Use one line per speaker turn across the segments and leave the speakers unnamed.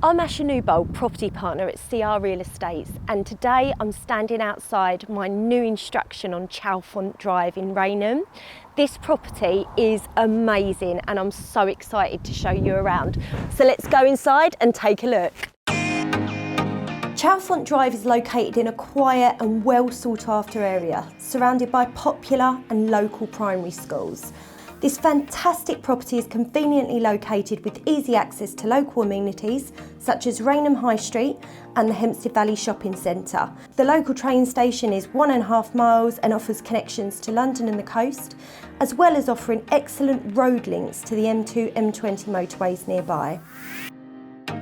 I'm Asha Newbold, property partner at CR Real Estates, and today I'm standing outside my new instruction on Chalfont Drive in Rainham. This property is amazing and I'm so excited to show you around. So let's go inside and take a look. Chalfont Drive is located in a quiet and well sought after area, surrounded by popular and local primary schools. This fantastic property is conveniently located with easy access to local amenities such as Rainham High Street and the Hempstead Valley Shopping Centre. The local train station is 1.5 miles and offers connections to London and the coast, as well as offering excellent road links to the M2, M20 motorways nearby.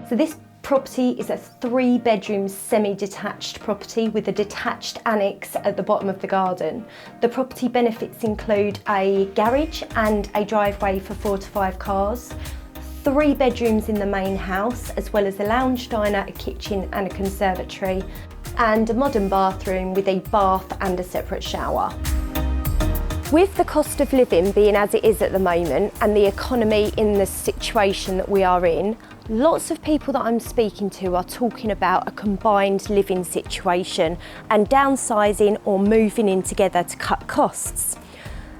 So this property is a 3-bedroom semi-detached property with a detached annex at the bottom of the garden. The property benefits include a garage and a driveway for 4 to 5 cars, 3 bedrooms in the main house, as well as a lounge diner, a kitchen and a conservatory, and a modern bathroom with a bath and a separate shower. With the cost of living being as it is at the moment and the economy in the situation that we are in, lots of people that I'm speaking to are talking about a combined living situation and downsizing or moving in together to cut costs.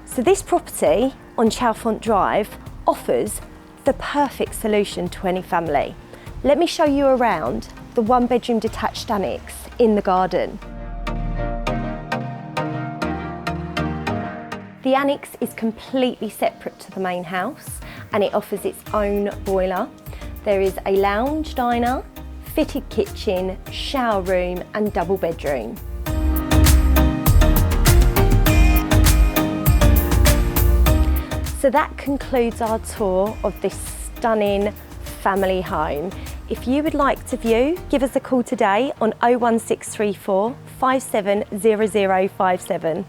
So this property on Chalfont Drive offers the perfect solution to any family. Let me show you around the 1-bedroom detached annex in the garden. The annex is completely separate to the main house and it offers its own boiler. There is a lounge diner, fitted kitchen, shower room and double bedroom. So that concludes our tour of this stunning family home. If you would like to view, give us a call today on 01634 570057.